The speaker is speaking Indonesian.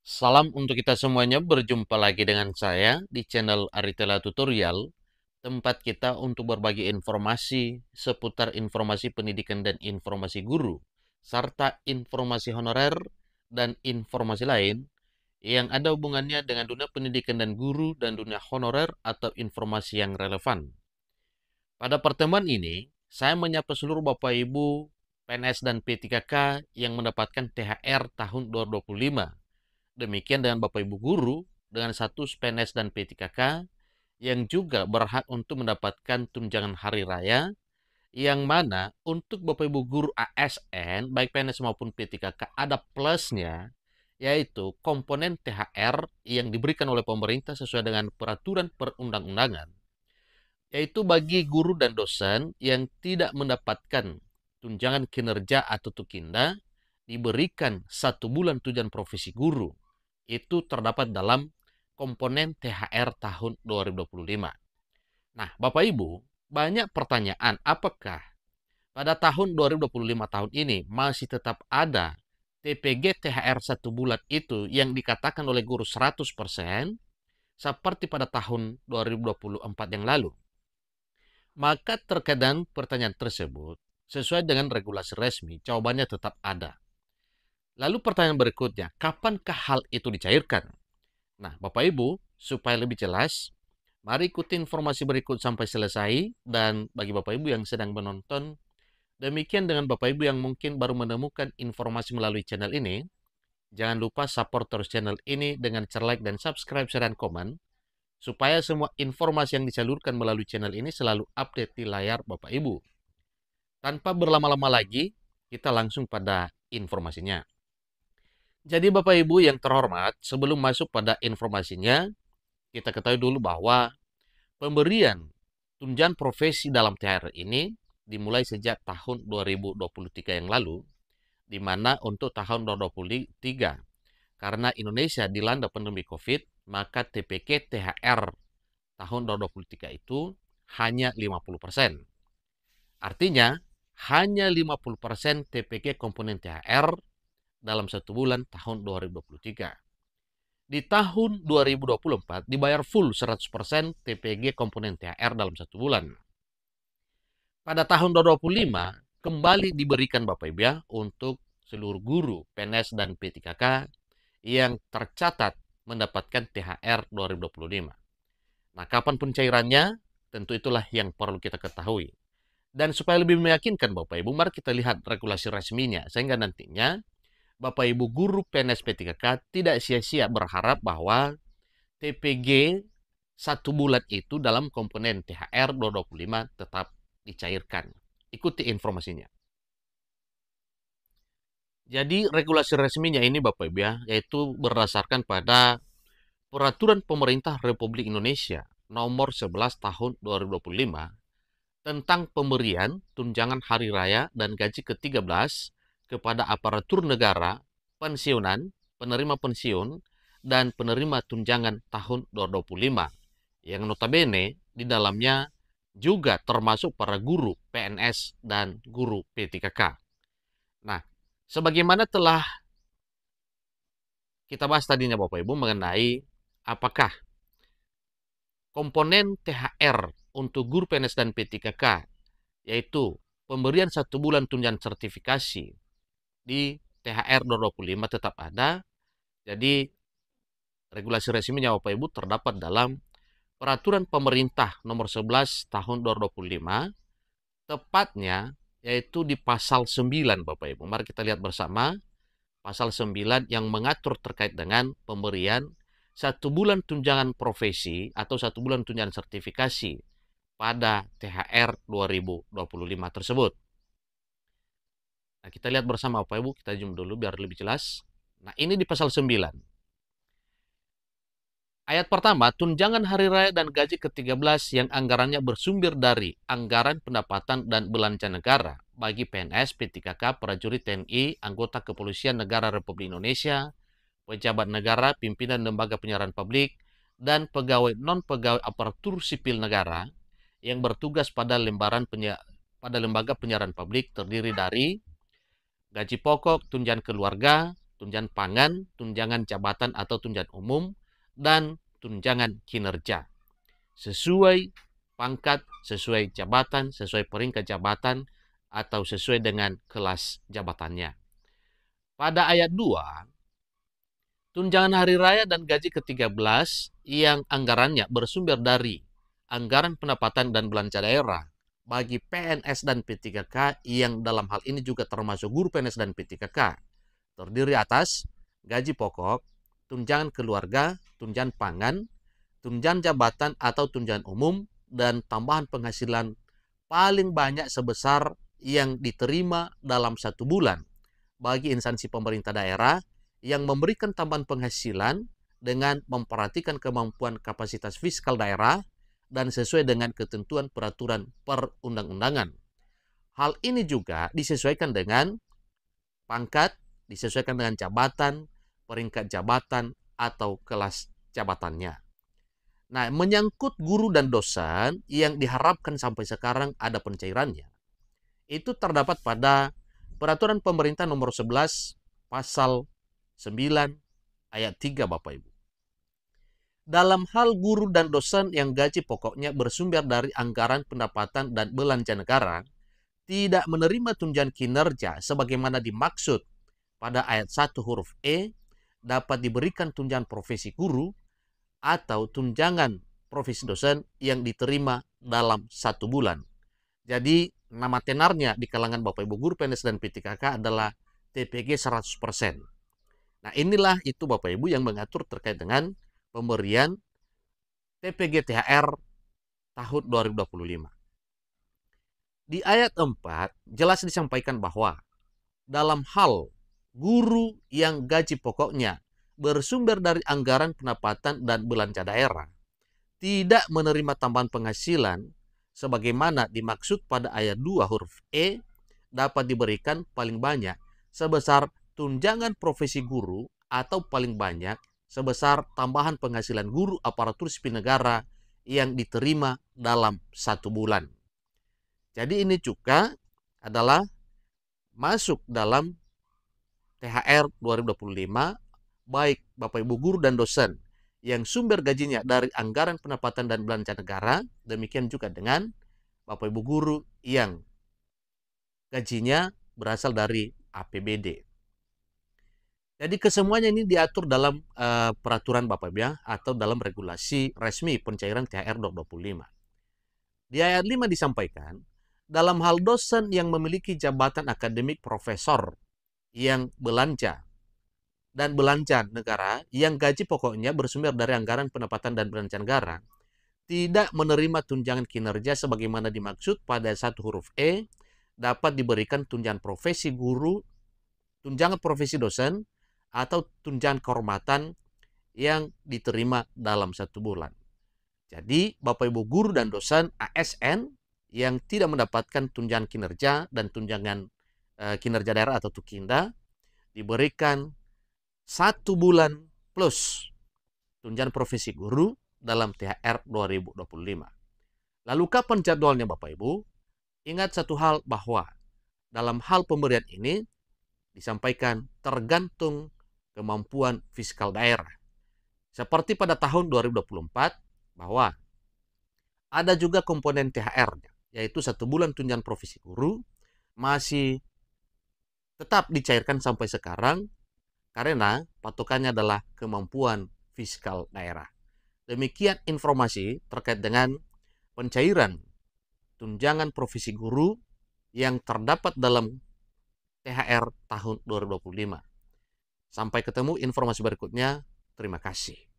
Salam untuk kita semuanya, berjumpa lagi dengan saya di channel Aritela Tutorial, tempat kita untuk berbagi informasi seputar informasi pendidikan dan informasi guru, serta informasi honorer dan informasi lain yang ada hubungannya dengan dunia pendidikan dan guru dan dunia honorer atau informasi yang relevan. Pada pertemuan ini, saya menyapa seluruh Bapak Ibu PNS dan P3K yang mendapatkan THR tahun 2025. Demikian dengan Bapak Ibu guru dengan status PNS dan P3K yang juga berhak untuk mendapatkan tunjangan hari raya, yang mana untuk Bapak Ibu guru ASN baik PNS maupun P3K ada plusnya, yaitu komponen THR yang diberikan oleh pemerintah sesuai dengan peraturan perundang-undangan, yaitu bagi guru dan dosen yang tidak mendapatkan tunjangan kinerja atau tukinda diberikan 1 bulan tunjangan profesi guru. Itu terdapat dalam komponen THR tahun 2025. Nah, Bapak Ibu, banyak pertanyaan apakah pada tahun 2025 tahun ini masih tetap ada TPG THR 1 bulan itu yang dikatakan oleh guru 100% seperti pada tahun 2024 yang lalu. Maka terkadang pertanyaan tersebut sesuai dengan regulasi resmi, jawabannya tetap ada. Lalu pertanyaan berikutnya, kapankah hal itu dicairkan? Nah, Bapak Ibu, supaya lebih jelas, mari ikuti informasi berikut sampai selesai. Dan bagi Bapak Ibu yang sedang menonton, demikian dengan Bapak Ibu yang mungkin baru menemukan informasi melalui channel ini, jangan lupa support terus channel ini dengan like dan subscribe, share, dan komen, supaya semua informasi yang disalurkan melalui channel ini selalu update di layar Bapak Ibu. Tanpa berlama-lama lagi, kita langsung pada informasinya. Jadi Bapak Ibu yang terhormat, sebelum masuk pada informasinya, kita ketahui dulu bahwa pemberian tunjangan profesi dalam THR ini dimulai sejak tahun 2023 yang lalu, di mana untuk tahun 2023, karena Indonesia dilanda pandemi COVID, maka TPK THR tahun 2023 itu hanya 50%. Artinya, hanya 50% TPK komponen THR dalam 1 bulan tahun 2023. Di tahun 2024 dibayar full 100% TPG komponen THR dalam 1 bulan. Pada tahun 2025 kembali diberikan Bapak Ibu ya untuk seluruh guru, PNS dan P3K yang tercatat mendapatkan THR 2025. Nah, kapan pencairannya? Tentu itulah yang perlu kita ketahui. Dan supaya lebih meyakinkan Bapak Ibu, mari kita lihat regulasi resminya sehingga nantinya Bapak Ibu guru PNS P3K tidak sia-sia berharap bahwa TPG 1 bulan itu dalam komponen THR 2025 tetap dicairkan. Ikuti informasinya. Jadi regulasi resminya ini Bapak Ibu ya, yaitu berdasarkan pada Peraturan Pemerintah Republik Indonesia Nomor 11 Tahun 2025 tentang pemberian tunjangan hari raya dan gaji ke-13 kepada aparatur negara, pensiunan, penerima pensiun, dan penerima tunjangan tahun 2025, yang notabene di dalamnya juga termasuk para guru PNS dan guru P3K. Nah, sebagaimana telah kita bahas tadinya Bapak Ibu mengenai apakah komponen THR untuk guru PNS dan P3K, yaitu pemberian 1 bulan tunjangan sertifikasi di THR 2025 tetap ada. Jadi regulasi resminya Bapak Ibu terdapat dalam Peraturan Pemerintah Nomor 11 Tahun 2025, tepatnya yaitu di pasal 9 Bapak Ibu. Mari kita lihat bersama pasal 9 yang mengatur terkait dengan pemberian 1 bulan tunjangan profesi atau 1 bulan tunjangan sertifikasi pada THR 2025 tersebut. Nah, kita lihat bersama Bapak Ibu, kita zoom dulu biar lebih jelas. Nah, ini di pasal 9. Ayat pertama, tunjangan hari raya dan gaji ke-13 yang anggarannya bersumber dari anggaran pendapatan dan belanja negara bagi PNS, P3K, prajurit TNI, anggota Kepolisian Negara Republik Indonesia, pejabat negara, pimpinan lembaga penyiaran publik, dan pegawai non-pegawai aparatur sipil negara yang bertugas pada lembaga penyiaran publik terdiri dari gaji pokok, tunjangan keluarga, tunjangan pangan, tunjangan jabatan atau tunjangan umum, dan tunjangan kinerja. Sesuai pangkat, sesuai jabatan, sesuai peringkat jabatan, atau sesuai dengan kelas jabatannya. Pada ayat 2, tunjangan hari raya dan gaji ke-13 yang anggarannya bersumber dari anggaran pendapatan dan belanja daerah bagi PNS dan P3K yang dalam hal ini juga termasuk guru PNS dan P3K, terdiri atas gaji pokok, tunjangan keluarga, tunjangan pangan, tunjangan jabatan atau tunjangan umum, dan tambahan penghasilan paling banyak sebesar yang diterima dalam 1 bulan bagi instansi pemerintah daerah yang memberikan tambahan penghasilan dengan memperhatikan kemampuan kapasitas fiskal daerah dan sesuai dengan ketentuan peraturan perundang-undangan. Hal ini juga disesuaikan dengan pangkat, disesuaikan dengan jabatan, peringkat jabatan, atau kelas jabatannya. Nah, menyangkut guru dan dosen yang diharapkan sampai sekarang ada pencairannya, itu terdapat pada Peraturan Pemerintah Nomor 11 Pasal 9 Ayat 3, Bapak Ibu. Dalam hal guru dan dosen yang gaji pokoknya bersumber dari anggaran pendapatan dan belanja negara, tidak menerima tunjangan kinerja sebagaimana dimaksud pada ayat 1 huruf E, dapat diberikan tunjangan profesi guru atau tunjangan profesi dosen yang diterima dalam 1 bulan. Jadi, nama tenarnya di kalangan Bapak Ibu guru PNS dan P3K adalah TPG 100%. Nah, inilah itu Bapak Ibu yang mengatur terkait dengan pemberian TPG THR tahun 2025. Di ayat 4 jelas disampaikan bahwa dalam hal guru yang gaji pokoknya bersumber dari anggaran pendapatan dan belanja daerah tidak menerima tambahan penghasilan sebagaimana dimaksud pada ayat 2 huruf E, dapat diberikan paling banyak sebesar tunjangan profesi guru atau paling banyak sebesar tambahan penghasilan guru aparatur sipil negara yang diterima dalam 1 bulan. Jadi ini juga adalah masuk dalam THR 2025 baik Bapak Ibu guru dan dosen yang sumber gajinya dari anggaran pendapatan dan belanja negara, demikian juga dengan Bapak Ibu guru yang gajinya berasal dari APBD. Jadi kesemuanya ini diatur dalam peraturan Bapak Ibu ya, atau dalam regulasi resmi pencairan THR 2025. Di ayat 5 disampaikan, dalam hal dosen yang memiliki jabatan akademik profesor yang belanja dan belanja negara yang gaji pokoknya bersumber dari anggaran pendapatan dan belanja negara, tidak menerima tunjangan kinerja sebagaimana dimaksud pada 1 huruf E, dapat diberikan tunjangan profesi guru, tunjangan profesi dosen, atau tunjangan kehormatan yang diterima dalam 1 bulan. Jadi, Bapak Ibu guru dan dosen ASN yang tidak mendapatkan tunjangan kinerja dan tunjangan kinerja daerah atau Tukinda diberikan 1 bulan plus tunjangan profesi guru dalam THR 2025. Lalu kapan jadwalnya Bapak Ibu? Ingat satu hal bahwa dalam hal pemberian ini disampaikan tergantung kemampuan fiskal daerah. Seperti pada tahun 2024 bahwa ada juga komponen THR-nya, yaitu 1 bulan tunjangan profesi guru masih tetap dicairkan sampai sekarang karena patokannya adalah kemampuan fiskal daerah. Demikian informasi terkait dengan pencairan tunjangan profesi guru yang terdapat dalam THR tahun 2025. Sampai ketemu informasi berikutnya. Terima kasih.